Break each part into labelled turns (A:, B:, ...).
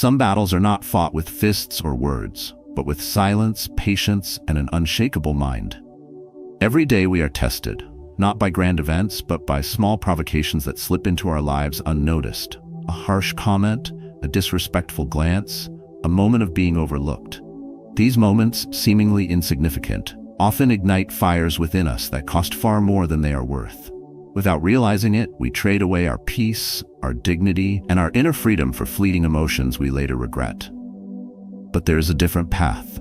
A: Some battles are not fought with fists or words, but with silence, patience, and an unshakable mind. Every day we are tested, not by grand events, but by small provocations that slip into our lives unnoticed. A harsh comment, a disrespectful glance, a moment of being overlooked. These moments, seemingly insignificant, often ignite fires within us that cost far more than they are worth. Without realizing it, we trade away our peace, our dignity, and our inner freedom for fleeting emotions we later regret. But there is a different path.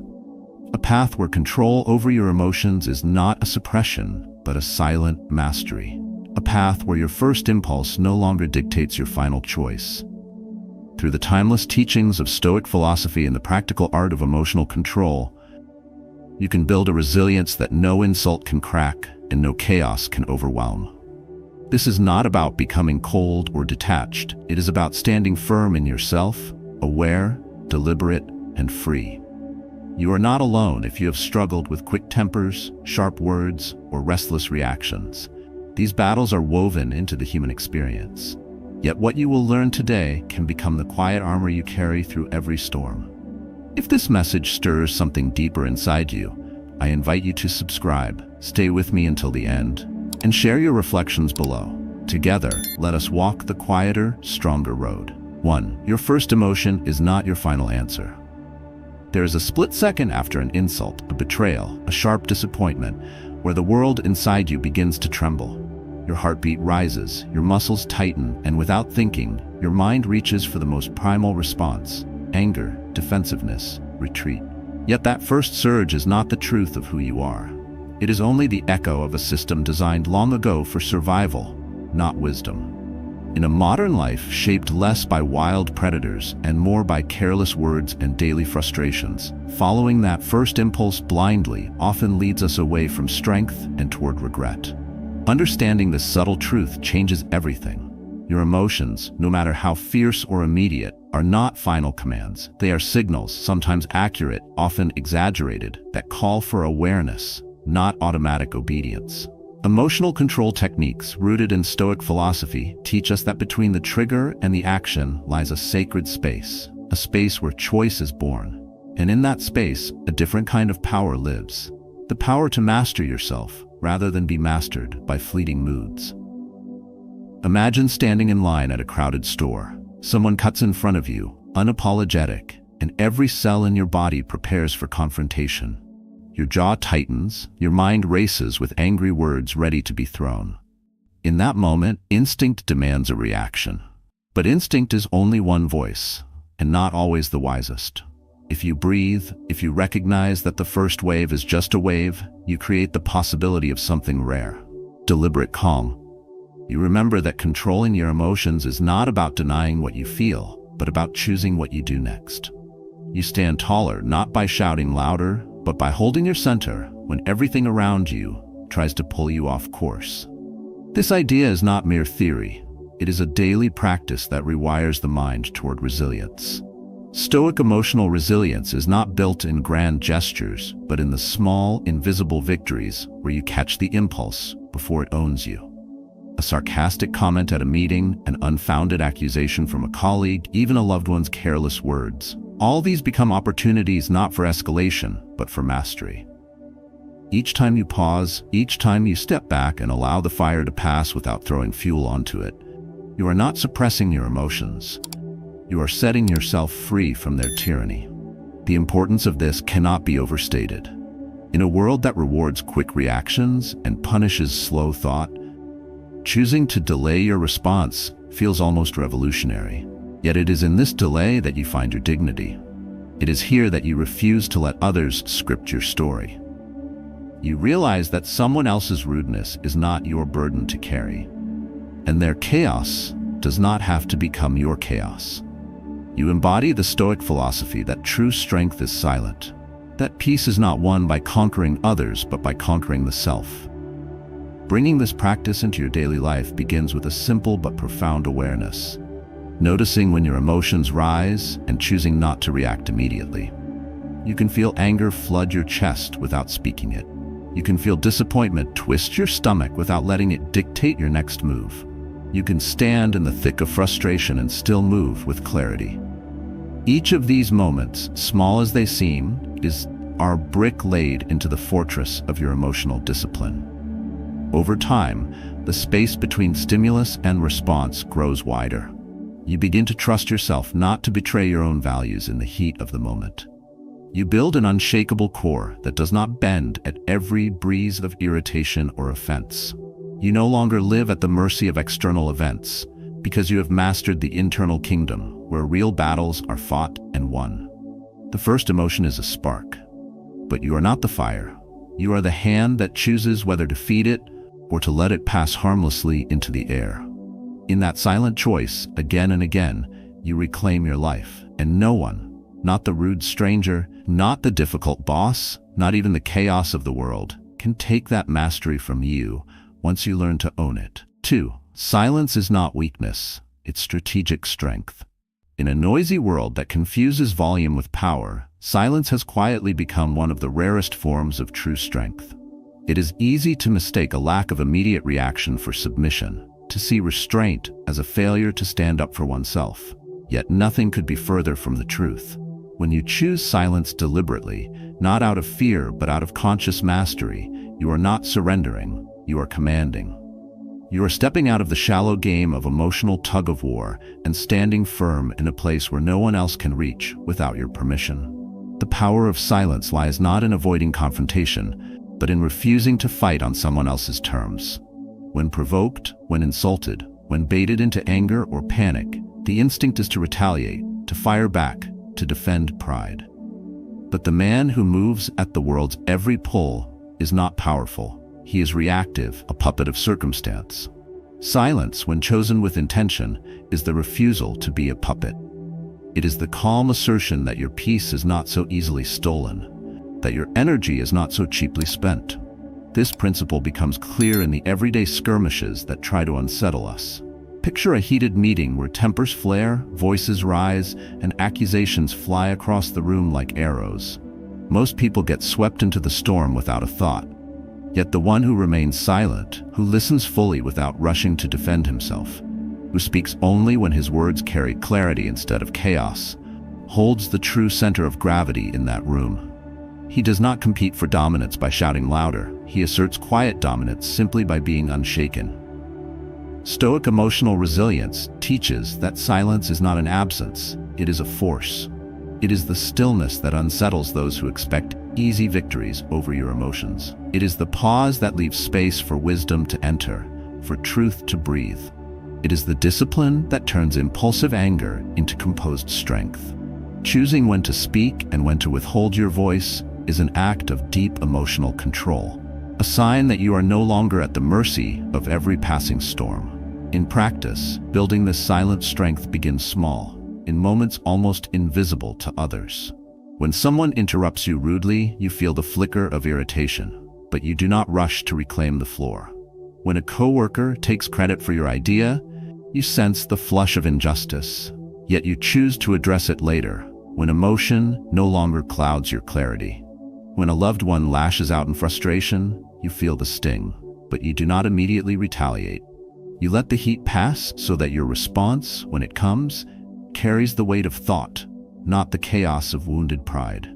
A: A path where control over your emotions is not a suppression, but a silent mastery. A path where your first impulse no longer dictates your final choice. Through the timeless teachings of Stoic philosophy and the practical art of emotional control, you can build a resilience that no insult can crack and no chaos can overwhelm. This is not about becoming cold or detached. It is about standing firm in yourself, aware, deliberate, and free. You are not alone if you have struggled with quick tempers, sharp words, or restless reactions. These battles are woven into the human experience. Yet what you will learn today can become the quiet armor you carry through every storm. If this message stirs something deeper inside you, I invite you to subscribe, stay with me until the end, and share your reflections below. Together, let us walk the quieter, stronger road. 1. Your first emotion is not your final answer. There is a split second after an insult, a betrayal, a sharp disappointment, where the world inside you begins to tremble. Your heartbeat rises, your muscles tighten, and without thinking, your mind reaches for the most primal response: anger, defensiveness, retreat. Yet that first surge is not the truth of who you are. It is only the echo of a system designed long ago for survival, not wisdom. In a modern life shaped less by wild predators and more by careless words and daily frustrations, following that first impulse blindly often leads us away from strength and toward regret. Understanding this subtle truth changes everything. Your emotions, no matter how fierce or immediate, are not final commands. They are signals, sometimes accurate, often exaggerated, that call for awareness, not automatic obedience. Emotional control techniques rooted in Stoic philosophy teach us that between the trigger and the action lies a sacred space, a space where choice is born. And in that space, a different kind of power lives. The power to master yourself, rather than be mastered by fleeting moods. Imagine standing in line at a crowded store. Someone cuts in front of you, unapologetic, and every cell in your body prepares for confrontation. Your jaw tightens, your mind races with angry words ready to be thrown. In that moment, instinct demands a reaction. But instinct is only one voice, and not always the wisest. If you breathe, if you recognize that the first wave is just a wave, you create the possibility of something rare: deliberate calm. You remember that controlling your emotions is not about denying what you feel, but about choosing what you do next. You stand taller not by shouting louder, but by holding your center when everything around you tries to pull you off course. This idea is not mere theory. It is a daily practice that rewires the mind toward resilience. Stoic emotional resilience is not built in grand gestures, but in the small, invisible victories where you catch the impulse before it owns you. A sarcastic comment at a meeting, an unfounded accusation from a colleague, even a loved one's careless words. All these become opportunities not for escalation, but for mastery. Each time you pause, each time you step back and allow the fire to pass without throwing fuel onto it, you are not suppressing your emotions. You are setting yourself free from their tyranny. The importance of this cannot be overstated. In a world that rewards quick reactions and punishes slow thought, choosing to delay your response feels almost revolutionary. Yet it is in this delay that you find your dignity. It is here that you refuse to let others script your story. You realize that someone else's rudeness is not your burden to carry, and their chaos does not have to become your chaos. You embody the Stoic philosophy that true strength is silent, that peace is not won by conquering others, but by conquering the self. Bringing this practice into your daily life begins with a simple but profound awareness. Noticing when your emotions rise and choosing not to react immediately. You can feel anger flood your chest without speaking it. You can feel disappointment twist your stomach without letting it dictate your next move. You can stand in the thick of frustration and still move with clarity. Each of these moments, small as they seem, is our brick laid into the fortress of your emotional discipline. Over time, the space between stimulus and response grows wider. You begin to trust yourself not to betray your own values in the heat of the moment. You build an unshakable core that does not bend at every breeze of irritation or offense. You no longer live at the mercy of external events, because you have mastered the internal kingdom, where real battles are fought and won. The first emotion is a spark. But you are not the fire. You are the hand that chooses whether to feed it or to let it pass harmlessly into the air. In that silent choice, again and again, you reclaim your life, and no one, not the rude stranger, not the difficult boss, not even the chaos of the world, can take that mastery from you once you learn to own it. 2. Silence is not weakness, it's strategic strength. In a noisy world that confuses volume with power, silence has quietly become one of the rarest forms of true strength. It is easy to mistake a lack of immediate reaction for submission, to see restraint as a failure to stand up for oneself. Yet nothing could be further from the truth. When you choose silence deliberately, not out of fear but out of conscious mastery, you are not surrendering, you are commanding. You are stepping out of the shallow game of emotional tug-of-war and standing firm in a place where no one else can reach without your permission. The power of silence lies not in avoiding confrontation, but in refusing to fight on someone else's terms. When provoked, when insulted, when baited into anger or panic, the instinct is to retaliate, to fire back, to defend pride. But the man who moves at the world's every pull is not powerful. He is reactive, a puppet of circumstance. Silence, when chosen with intention, is the refusal to be a puppet. It is the calm assertion that your peace is not so easily stolen, that your energy is not so cheaply spent. This principle becomes clear in the everyday skirmishes that try to unsettle us. Picture a heated meeting where tempers flare, voices rise, and accusations fly across the room like arrows. Most people get swept into the storm without a thought. Yet the one who remains silent, who listens fully without rushing to defend himself, who speaks only when his words carry clarity instead of chaos, holds the true center of gravity in that room. He does not compete for dominance by shouting louder. He asserts quiet dominance simply by being unshaken. Stoic emotional resilience teaches that silence is not an absence, it is a force. It is the stillness that unsettles those who expect easy victories over your emotions. It is the pause that leaves space for wisdom to enter, for truth to breathe. It is the discipline that turns impulsive anger into composed strength. Choosing when to speak and when to withhold your voice is an act of deep emotional control, a sign that you are no longer at the mercy of every passing storm. In practice, building this silent strength begins small, in moments almost invisible to others. When someone interrupts you rudely, you feel the flicker of irritation, but you do not rush to reclaim the floor. When a coworker takes credit for your idea, you sense the flush of injustice, yet you choose to address it later, when emotion no longer clouds your clarity. When a loved one lashes out in frustration, you feel the sting, but you do not immediately retaliate. You let the heat pass so that your response, when it comes, carries the weight of thought, not the chaos of wounded pride.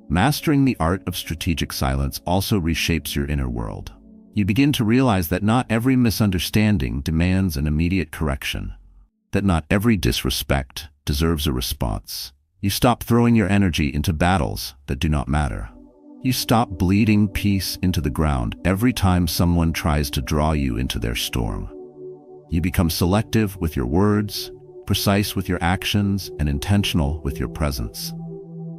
A: Mastering the art of strategic silence also reshapes your inner world. You begin to realize that not every misunderstanding demands an immediate correction, that not every disrespect deserves a response. You stop throwing your energy into battles that do not matter. You stop bleeding peace into the ground every time someone tries to draw you into their storm. You become selective with your words, precise with your actions, and intentional with your presence.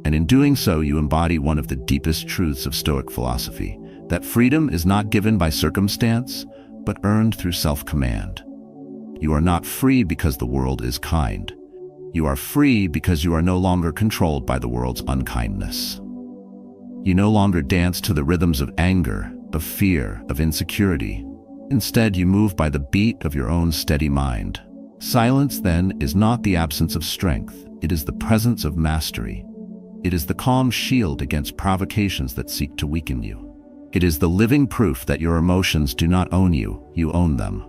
A: And in doing so, you embody one of the deepest truths of Stoic philosophy, that freedom is not given by circumstance, but earned through self-command. You are not free because the world is kind. You are free because you are no longer controlled by the world's unkindness. You no longer dance to the rhythms of anger, of fear, of insecurity. Instead, you move by the beat of your own steady mind. Silence, then, is not the absence of strength. It is the presence of mastery. It is the calm shield against provocations that seek to weaken you. It is the living proof that your emotions do not own you, you own them.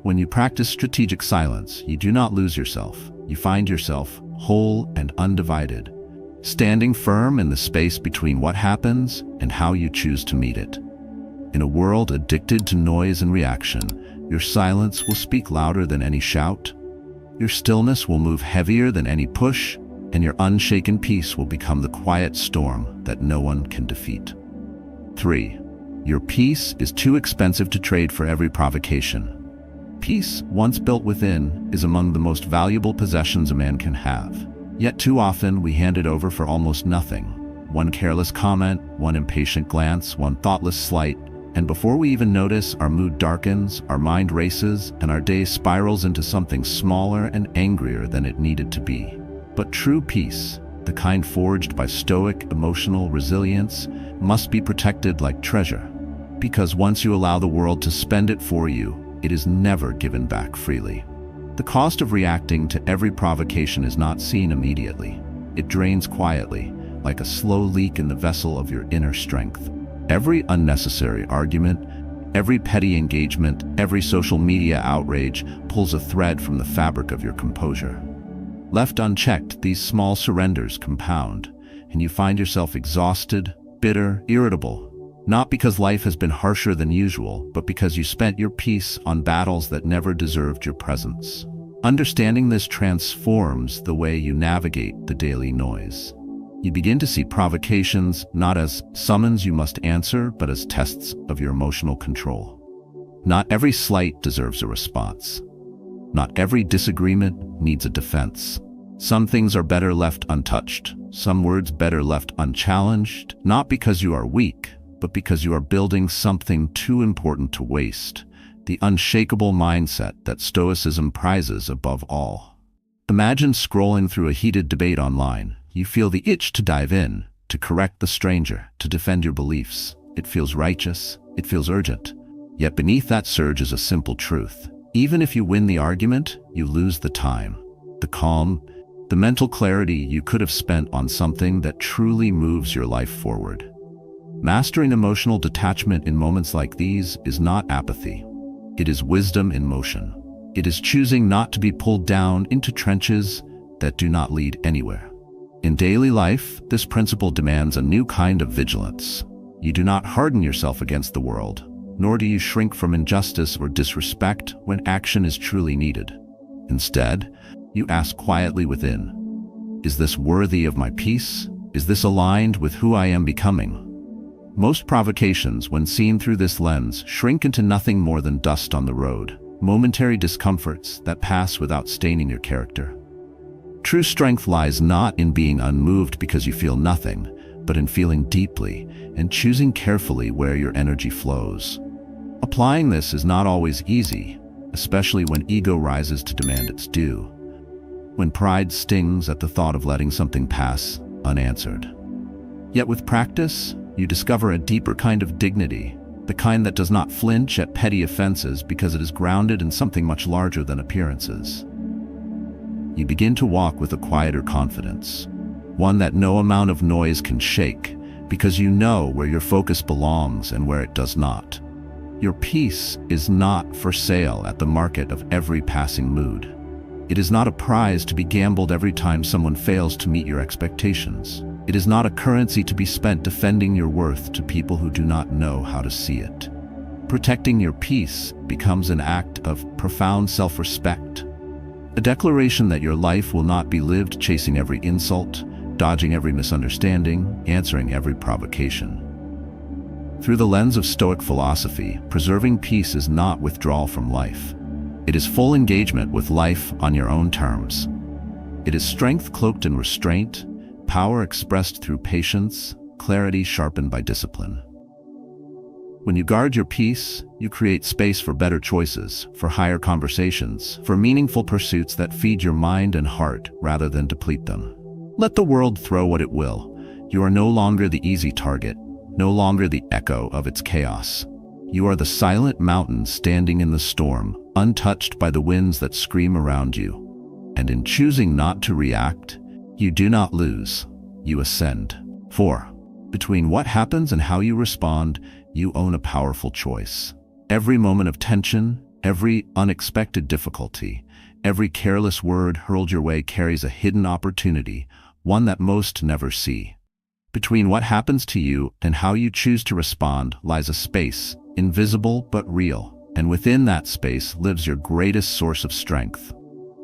A: When you practice strategic silence, you do not lose yourself. You find yourself whole and undivided, standing firm in the space between what happens and how you choose to meet it. In a world addicted to noise and reaction, your silence will speak louder than any shout, your stillness will move heavier than any push, and your unshaken peace will become the quiet storm that no one can defeat. 3. Your peace is too expensive to trade for every provocation. Peace, once built within, is among the most valuable possessions a man can have. Yet too often we hand it over for almost nothing. One careless comment, one impatient glance, one thoughtless slight, and before we even notice, our mood darkens, our mind races, and our day spirals into something smaller and angrier than it needed to be. But true peace, the kind forged by stoic emotional resilience, must be protected like treasure. Because once you allow the world to spend it for you, it is never given back freely. The cost of reacting to every provocation is not seen immediately. It drains quietly, like a slow leak in the vessel of your inner strength. Every unnecessary argument, every petty engagement, every social media outrage pulls a thread from the fabric of your composure. Left unchecked, these small surrenders compound, and you find yourself exhausted, bitter, irritable. Not because life has been harsher than usual, but because you spent your peace on battles that never deserved your presence. Understanding this transforms the way you navigate the daily noise. You begin to see provocations not as summons you must answer, but as tests of your emotional control. Not every slight deserves a response. Not every disagreement needs a defense. Some things are better left untouched, some words better left unchallenged, not because you are weak, but because you are building something too important to waste, the unshakable mindset that Stoicism prizes above all. Imagine scrolling through a heated debate online. You feel the itch to dive in, to correct the stranger, to defend your beliefs. It feels righteous, it feels urgent. Yet beneath that surge is a simple truth. Even if you win the argument, you lose the time, the calm, the mental clarity you could have spent on something that truly moves your life forward. Mastering emotional detachment in moments like these is not apathy. It is wisdom in motion. It is choosing not to be pulled down into trenches that do not lead anywhere. In daily life, this principle demands a new kind of vigilance. You do not harden yourself against the world, nor do you shrink from injustice or disrespect when action is truly needed. Instead, you ask quietly within, is this worthy of my peace? Is this aligned with who I am becoming? Most provocations, when seen through this lens, shrink into nothing more than dust on the road, momentary discomforts that pass without staining your character. True strength lies not in being unmoved because you feel nothing, but in feeling deeply and choosing carefully where your energy flows. Applying this is not always easy, especially when ego rises to demand its due, when pride stings at the thought of letting something pass unanswered. Yet with practice, you discover a deeper kind of dignity, the kind that does not flinch at petty offenses because it is grounded in something much larger than appearances. You begin to walk with a quieter confidence, one that no amount of noise can shake, because you know where your focus belongs and where it does not. Your peace is not for sale at the market of every passing mood. It is not a prize to be gambled every time someone fails to meet your expectations. It is not a currency to be spent defending your worth to people who do not know how to see it. Protecting your peace becomes an act of profound self-respect, a declaration that your life will not be lived chasing every insult, dodging every misunderstanding, answering every provocation. Through the lens of Stoic philosophy, preserving peace is not withdrawal from life. It is full engagement with life on your own terms. It is strength cloaked in restraint, power expressed through patience, clarity sharpened by discipline. When you guard your peace, you create space for better choices, for higher conversations, for meaningful pursuits that feed your mind and heart rather than deplete them. Let the world throw what it will. You are no longer the easy target, no longer the echo of its chaos. You are the silent mountain standing in the storm, untouched by the winds that scream around you. And in choosing not to react, you do not lose, you ascend. 4. Between what happens and how you respond, you own a powerful choice. Every moment of tension, every unexpected difficulty, Every careless word hurled your way carries a hidden opportunity, one that most never see. Between what happens to you and how you choose to respond lies a space, invisible but real, and within that space lives your greatest source of strength.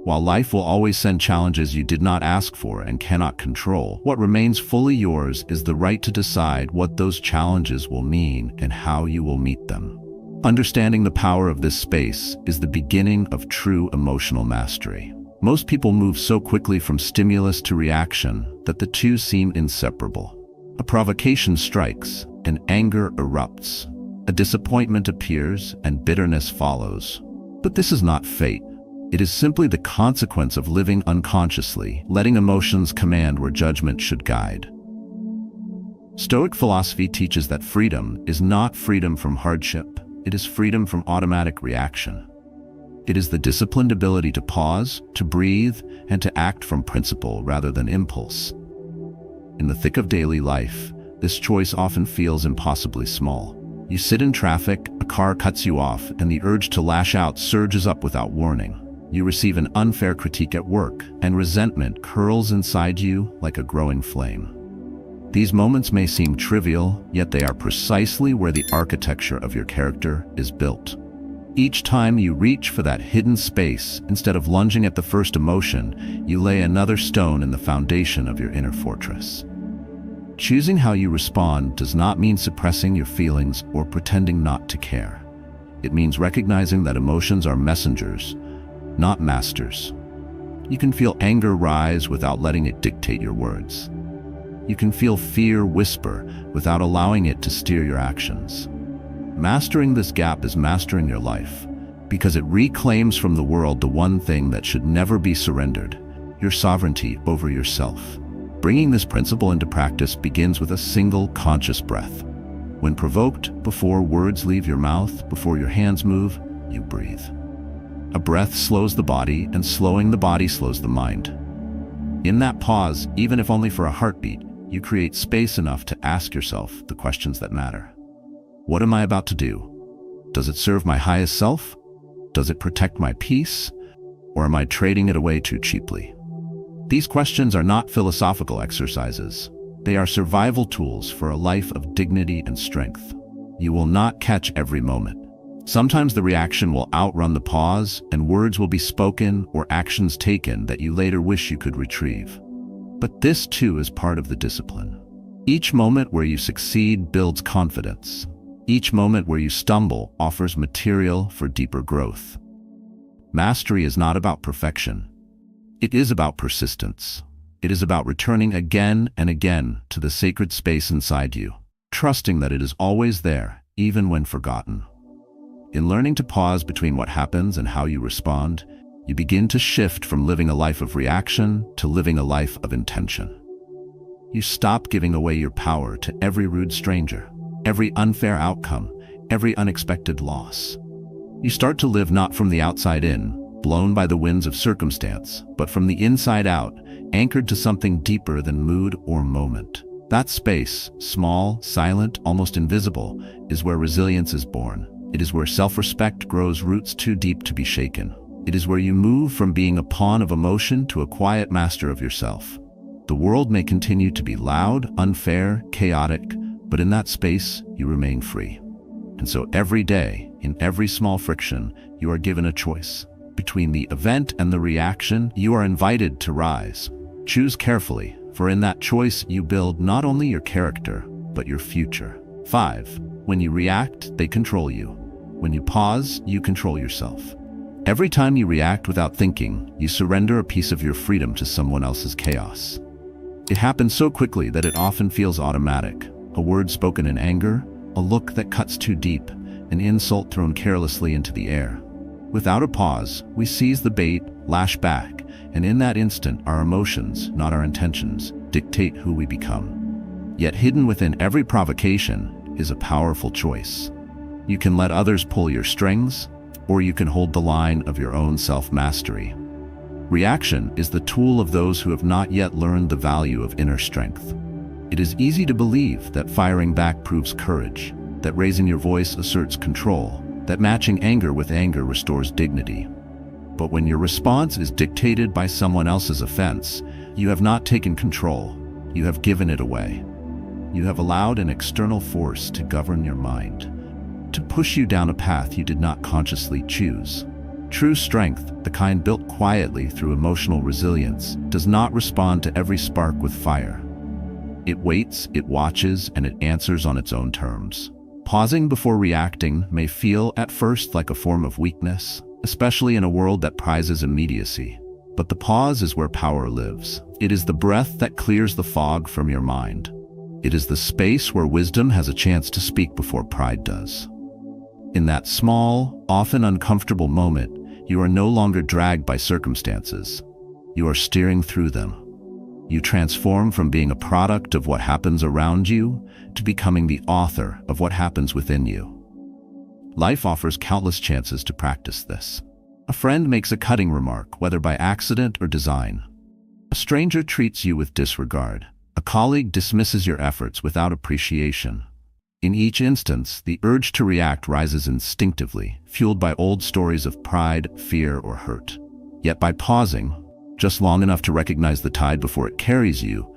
A: While life will always send challenges you did not ask for and cannot control, what remains fully yours is the right to decide what those challenges will mean and how you will meet them. Understanding the power of this space is the beginning of true emotional mastery. Most people move so quickly from stimulus to reaction that the two seem inseparable. A provocation strikes, and anger erupts. A disappointment appears, and bitterness follows. But this is not fate. It is simply the consequence of living unconsciously, letting emotions command where judgment should guide. Stoic philosophy teaches that freedom is not freedom from hardship. It is freedom from automatic reaction. It is the disciplined ability to pause, to breathe, and to act from principle rather than impulse. In the thick of daily life, this choice often feels impossibly small. You sit in traffic, a car cuts you off, and the urge to lash out surges up without warning. You receive an unfair critique at work, and resentment curls inside you like a growing flame. These moments may seem trivial, yet they are precisely where the architecture of your character is built. Each time you reach for that hidden space, instead of lunging at the first emotion, you lay another stone in the foundation of your inner fortress. Choosing how you respond does not mean suppressing your feelings or pretending not to care. It means recognizing that emotions are messengers, not masters. You can feel anger rise without letting it dictate your words. You can feel fear whisper without allowing it to steer your actions. Mastering this gap is mastering your life, because it reclaims from the world the one thing that should never be surrendered: your sovereignty over yourself. Bringing this principle into practice begins with a single conscious breath. When provoked, before words leave your mouth, before your hands move, you breathe. A breath slows the body, and slowing the body slows the mind. In that pause, even if only for a heartbeat, you create space enough to ask yourself the questions that matter. What am I about to do? Does it serve my highest self? Does it protect my peace? Or am I trading it away too cheaply? These questions are not philosophical exercises. They are survival tools for a life of dignity and strength. You will not catch every moment. Sometimes the reaction will outrun the pause, and words will be spoken or actions taken that you later wish you could retrieve. But this too is part of the discipline. Each moment where you succeed builds confidence. Each moment where you stumble offers material for deeper growth. Mastery is not about perfection. It is about persistence. It is about returning again and again to the sacred space inside you, trusting that it is always there, even when forgotten. In learning to pause between what happens and how you respond, you begin to shift from living a life of reaction to living a life of intention. You stop giving away your power to every rude stranger, every unfair outcome, every unexpected loss. You start to live not from the outside in, blown by the winds of circumstance, but from the inside out, anchored to something deeper than mood or moment. That space, small, silent, almost invisible, is where resilience is born. It is where self-respect grows roots too deep to be shaken. It is where you move from being a pawn of emotion to a quiet master of yourself. The world may continue to be loud, unfair, chaotic, but in that space, you remain free. And so every day, in every small friction, you are given a choice. Between the event and the reaction, you are invited to rise. Choose carefully, for in that choice you build not only your character, but your future. 5. When you react, they control you. When you pause, you control yourself. Every time you react without thinking, you surrender a piece of your freedom to someone else's chaos. It happens so quickly that it often feels automatic. A word spoken in anger, a look that cuts too deep, an insult thrown carelessly into the air. Without a pause, we seize the bait, lash back, and in that instant, our emotions, not our intentions, dictate who we become. Yet hidden within every provocation is a powerful choice. You can let others pull your strings, or you can hold the line of your own self-mastery. Reaction is the tool of those who have not yet learned the value of inner strength. It is easy to believe that firing back proves courage, that raising your voice asserts control, that matching anger with anger restores dignity. But when your response is dictated by someone else's offense, you have not taken control. You have given it away. You have allowed an external force to govern your mind, to push you down a path you did not consciously choose. True strength, the kind built quietly through emotional resilience, does not respond to every spark with fire. It waits, it watches, and it answers on its own terms. Pausing before reacting may feel at first like a form of weakness, especially in a world that prizes immediacy. But the pause is where power lives. It is the breath that clears the fog from your mind. It is the space where wisdom has a chance to speak before pride does. In that small, often uncomfortable moment, you are no longer dragged by circumstances. You are steering through them. You transform from being a product of what happens around you to becoming the author of what happens within you. Life offers countless chances to practice this. A friend makes a cutting remark, whether by accident or design. A stranger treats you with disregard. A colleague dismisses your efforts without appreciation. In each instance, the urge to react rises instinctively, fueled by old stories of pride, fear, or hurt. Yet by pausing, just long enough to recognize the tide before it carries you,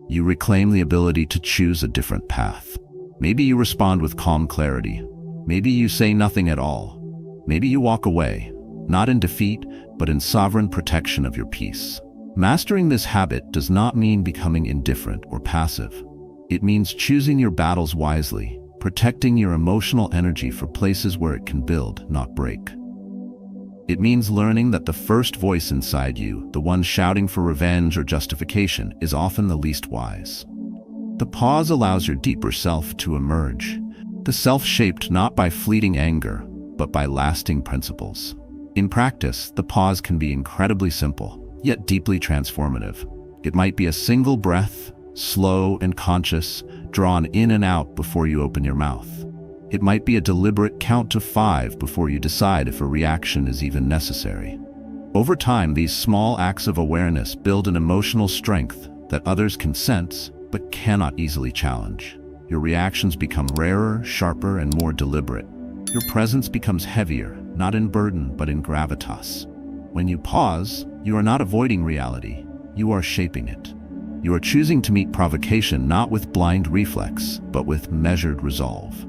A: you reclaim the ability to choose a different path. Maybe you respond with calm clarity. Maybe you say nothing at all. Maybe you walk away, not in defeat, but in sovereign protection of your peace. Mastering this habit does not mean becoming indifferent or passive. It means choosing your battles wisely, protecting your emotional energy for places where it can build, not break. It means learning that the first voice inside you, the one shouting for revenge or justification, is often the least wise. The pause allows your deeper self to emerge, the self shaped not by fleeting anger, but by lasting principles. In practice, the pause can be incredibly simple, yet deeply transformative. It might be a single breath, slow and conscious, drawn in and out before you open your mouth. It might be a deliberate count to 5 before you decide if a reaction is even necessary. Over time, these small acts of awareness build an emotional strength that others can sense but cannot easily challenge. Your reactions become rarer, sharper, and more deliberate. Your presence becomes heavier, not in burden but in gravitas. When you pause, you are not avoiding reality, you are shaping it. You are choosing to meet provocation not with blind reflex, but with measured resolve.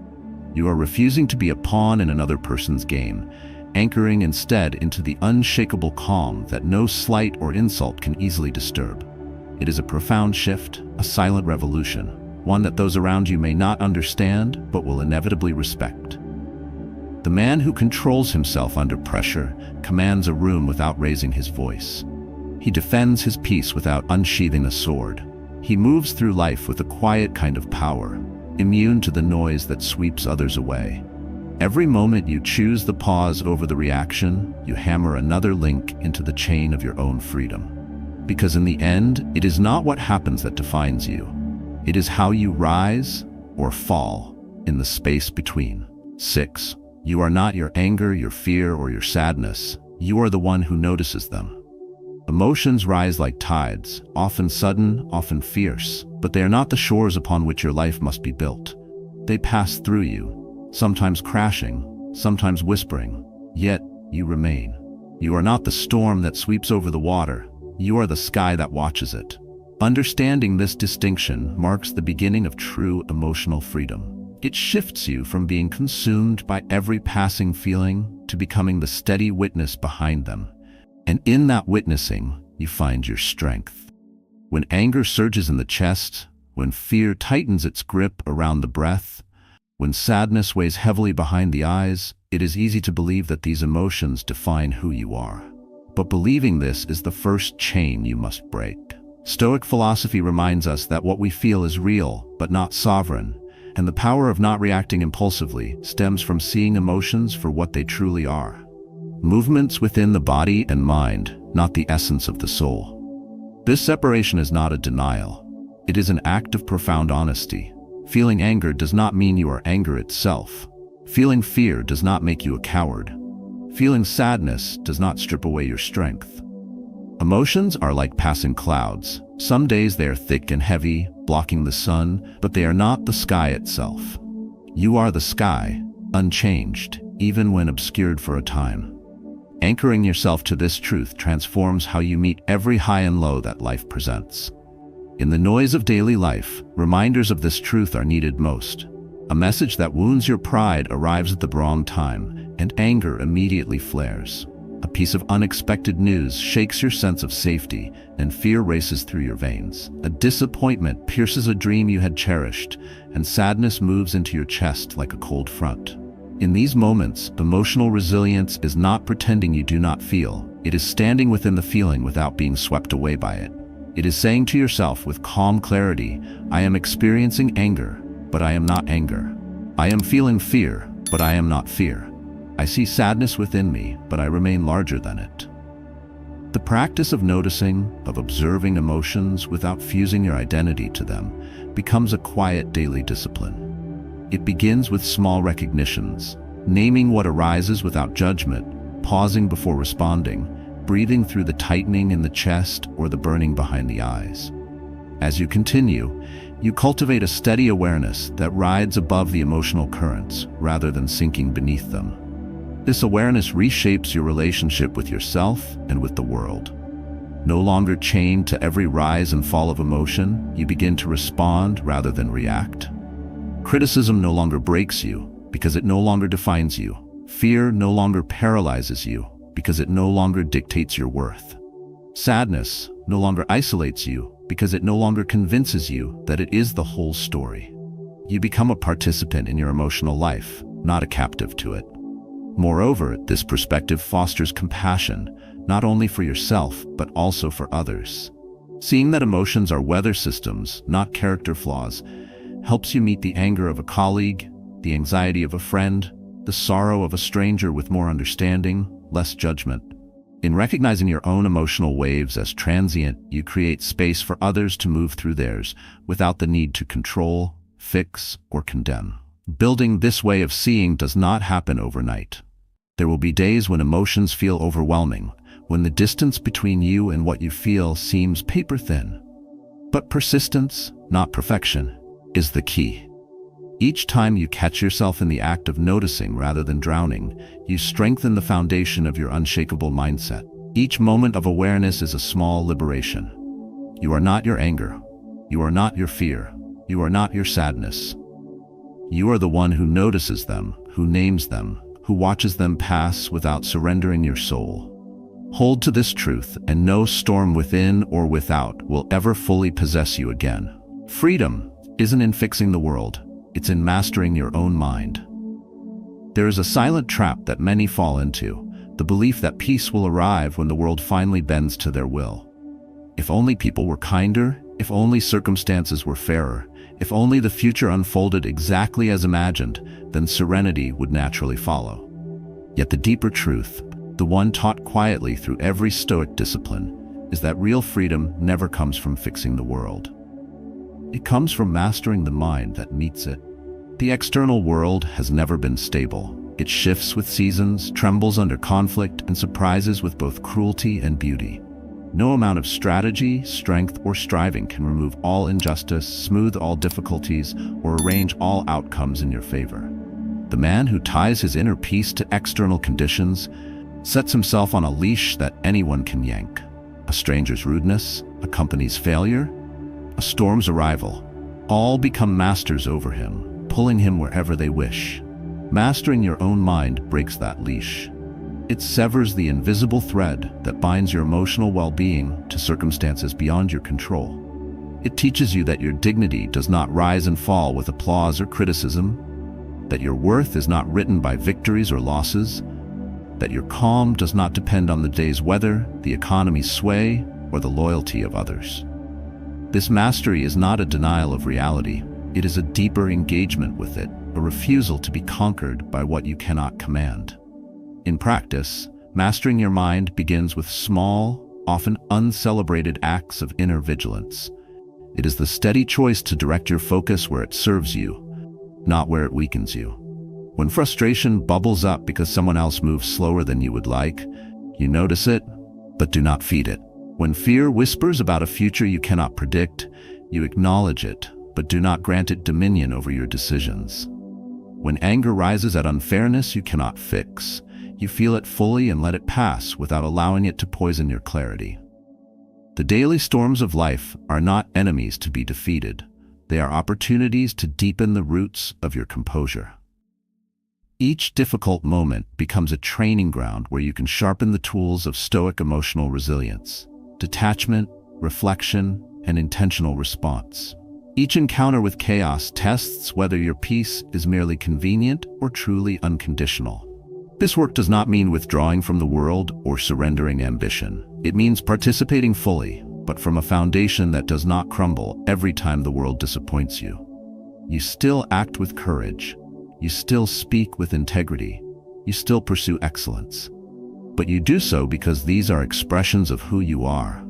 A: You are refusing to be a pawn in another person's game, anchoring instead into the unshakable calm that no slight or insult can easily disturb. It is a profound shift, a silent revolution, one that those around you may not understand, but will inevitably respect. The man who controls himself under pressure commands a room without raising his voice. He defends his peace without unsheathing a sword. He moves through life with a quiet kind of power, immune to the noise that sweeps others away. Every moment you choose the pause over the reaction, you hammer another link into the chain of your own freedom. Because in the end, it is not what happens that defines you. It is how you rise or fall in the space between. 6. You are not your anger, your fear, or your sadness. You are the one who notices them. Emotions rise like tides, often sudden, often fierce, but they are not the shores upon which your life must be built. They pass through you, sometimes crashing, sometimes whispering, yet you remain. You are not the storm that sweeps over the water, you are the sky that watches it. Understanding this distinction marks the beginning of true emotional freedom. It shifts you from being consumed by every passing feeling to becoming the steady witness behind them. And in that witnessing, you find your strength. When anger surges in the chest, when fear tightens its grip around the breath, when sadness weighs heavily behind the eyes, it is easy to believe that these emotions define who you are. But believing this is the first chain you must break. Stoic philosophy reminds us that what we feel is real, but not sovereign, and the power of not reacting impulsively stems from seeing emotions for what they truly are. Movements within the body and mind, not the essence of the soul. This separation is not a denial. It is an act of profound honesty. Feeling anger does not mean you are anger itself. Feeling fear does not make you a coward. Feeling sadness does not strip away your strength. Emotions are like passing clouds. Some days they are thick and heavy, blocking the sun, but they are not the sky itself. You are the sky, unchanged, even when obscured for a time. Anchoring yourself to this truth transforms how you meet every high and low that life presents. In the noise of daily life, reminders of this truth are needed most. A message that wounds your pride arrives at the wrong time, and anger immediately flares. A piece of unexpected news shakes your sense of safety, and fear races through your veins. A disappointment pierces a dream you had cherished, and sadness moves into your chest like a cold front. In these moments, emotional resilience is not pretending you do not feel. It is standing within the feeling without being swept away by it. It is saying to yourself with calm clarity, I am experiencing anger, but I am not anger. I am feeling fear, but I am not fear. I see sadness within me, but I remain larger than it. The practice of noticing, of observing emotions without fusing your identity to them, becomes a quiet daily discipline. It begins with small recognitions, naming what arises without judgment, pausing before responding, breathing through the tightening in the chest or the burning behind the eyes. As you continue, you cultivate a steady awareness that rides above the emotional currents rather than sinking beneath them. This awareness reshapes your relationship with yourself and with the world. No longer chained to every rise and fall of emotion, you begin to respond rather than react. Criticism no longer breaks you because it no longer defines you. Fear no longer paralyzes you because it no longer dictates your worth. Sadness no longer isolates you because it no longer convinces you that it is the whole story. You become a participant in your emotional life, not a captive to it. Moreover, this perspective fosters compassion, not only for yourself, but also for others. Seeing that emotions are weather systems, not character flaws, helps you meet the anger of a colleague, the anxiety of a friend, the sorrow of a stranger with more understanding, less judgment. In recognizing your own emotional waves as transient, you create space for others to move through theirs without the need to control, fix, or condemn. Building this way of seeing does not happen overnight. There will be days when emotions feel overwhelming, when the distance between you and what you feel seems paper thin. But persistence, not perfection, is the key. Each time you catch yourself in the act of noticing rather than drowning, you strengthen the foundation of your unshakable mindset. Each moment of awareness is a small liberation. You are not your anger. You are not your fear. You are not your sadness. You are the one who notices them, who names them, who watches them pass without surrendering your soul. Hold to this truth, and no storm within or without will ever fully possess you again. Freedom isn't in fixing the world, it's in mastering your own mind. There is a silent trap that many fall into, the belief that peace will arrive when the world finally bends to their will. If only people were kinder, if only circumstances were fairer, if only the future unfolded exactly as imagined, then serenity would naturally follow. Yet the deeper truth, the one taught quietly through every Stoic discipline, is that real freedom never comes from fixing the world. It comes from mastering the mind that meets it. The external world has never been stable. It shifts with seasons, trembles under conflict, and surprises with both cruelty and beauty. No amount of strategy, strength, or striving can remove all injustice, smooth all difficulties, or arrange all outcomes in your favor. The man who ties his inner peace to external conditions sets himself on a leash that anyone can yank. A stranger's rudeness, a company's failure, a storm's arrival, all become masters over him, pulling him wherever they wish. Mastering your own mind breaks that leash. It severs the invisible thread that binds your emotional well-being to circumstances beyond your control. It teaches you that your dignity does not rise and fall with applause or criticism, that your worth is not written by victories or losses, that your calm does not depend on the day's weather, the economy's sway, or the loyalty of others. This mastery is not a denial of reality. It is a deeper engagement with it, a refusal to be conquered by what you cannot command. In practice, mastering your mind begins with small, often uncelebrated acts of inner vigilance. It is the steady choice to direct your focus where it serves you, not where it weakens you. When frustration bubbles up because someone else moves slower than you would like, you notice it, but do not feed it. When fear whispers about a future you cannot predict, you acknowledge it, but do not grant it dominion over your decisions. When anger rises at unfairness you cannot fix, You feel it fully and let it pass without allowing it to poison your clarity. The daily storms of life are not enemies to be defeated. They are opportunities to deepen the roots of your composure. Each difficult moment becomes a training ground where you can sharpen the tools of Stoic emotional resilience, detachment, reflection, and intentional response. Each encounter with chaos tests whether your peace is merely convenient or truly unconditional. This work does not mean withdrawing from the world or surrendering ambition. It means participating fully, but from a foundation that does not crumble every time the world disappoints you. You still act with courage. You still speak with integrity. You still pursue excellence. But you do so because these are expressions of who you are,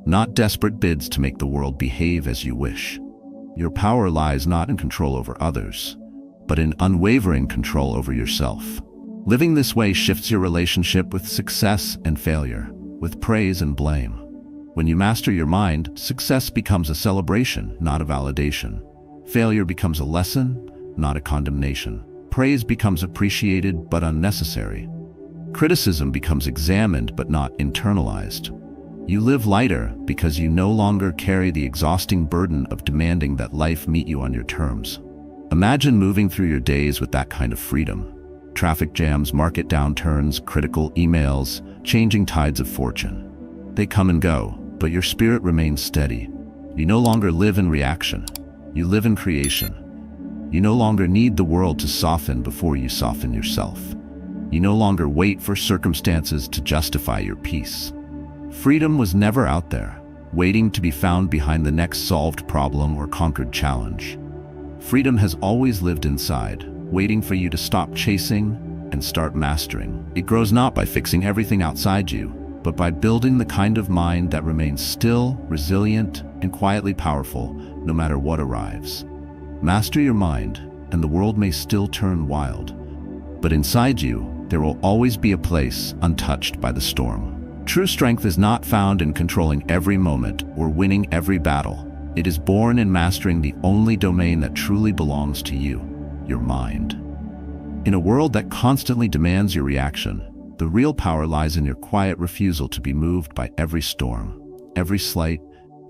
A: not desperate bids to make the world behave as you wish. Your power lies not in control over others, but in unwavering control over yourself. Living this way shifts your relationship with success and failure, with praise and blame. When you master your mind, success becomes a celebration, not a validation. Failure becomes a lesson, not a condemnation. Praise becomes appreciated but unnecessary. Criticism becomes examined but not internalized. You live lighter because you no longer carry the exhausting burden of demanding that life meet you on your terms. Imagine moving through your days with that kind of freedom. Traffic jams, market downturns, critical emails, changing tides of fortune. They come and go, but your spirit remains steady. You no longer live in reaction. You live in creation. You no longer need the world to soften before you soften yourself. You no longer wait for circumstances to justify your peace. Freedom was never out there, waiting to be found behind the next solved problem or conquered challenge. Freedom has always lived inside, waiting for you to stop chasing and start mastering. It grows not by fixing everything outside you, but by building the kind of mind that remains still, resilient, and quietly powerful no matter what arrives. Master your mind, and the world may still turn wild. But inside you, there will always be a place untouched by the storm. True strength is not found in controlling every moment or winning every battle. It is born in mastering the only domain that truly belongs to you, your mind. In a world that constantly demands your reaction, the real power lies in your quiet refusal to be moved by every storm, every slight,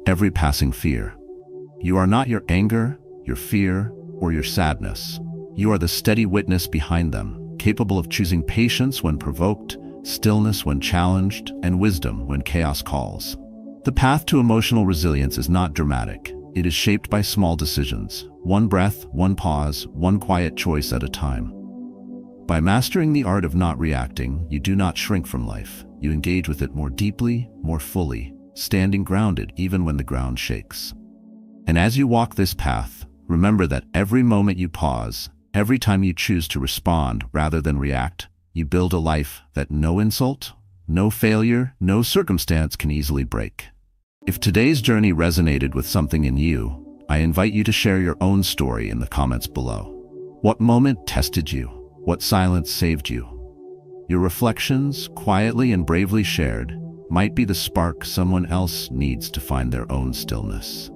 A: every passing fear. You are not your anger, your fear, or your sadness. You are the steady witness behind them, capable of choosing patience when provoked, stillness when challenged, and wisdom when chaos calls. The path to emotional resilience is not dramatic. It is shaped by small decisions, one breath, one pause, one quiet choice at a time. By mastering the art of not reacting, you do not shrink from life. You engage with it more deeply, more fully, standing grounded even when the ground shakes. And as you walk this path, remember that every moment you pause, every time you choose to respond rather than react, you build a life that no insult, no failure, no circumstance can easily break. If today's journey resonated with something in you, I invite you to share your own story in the comments below. What moment tested you? What silence saved you? Your reflections, quietly and bravely shared, might be the spark someone else needs to find their own stillness.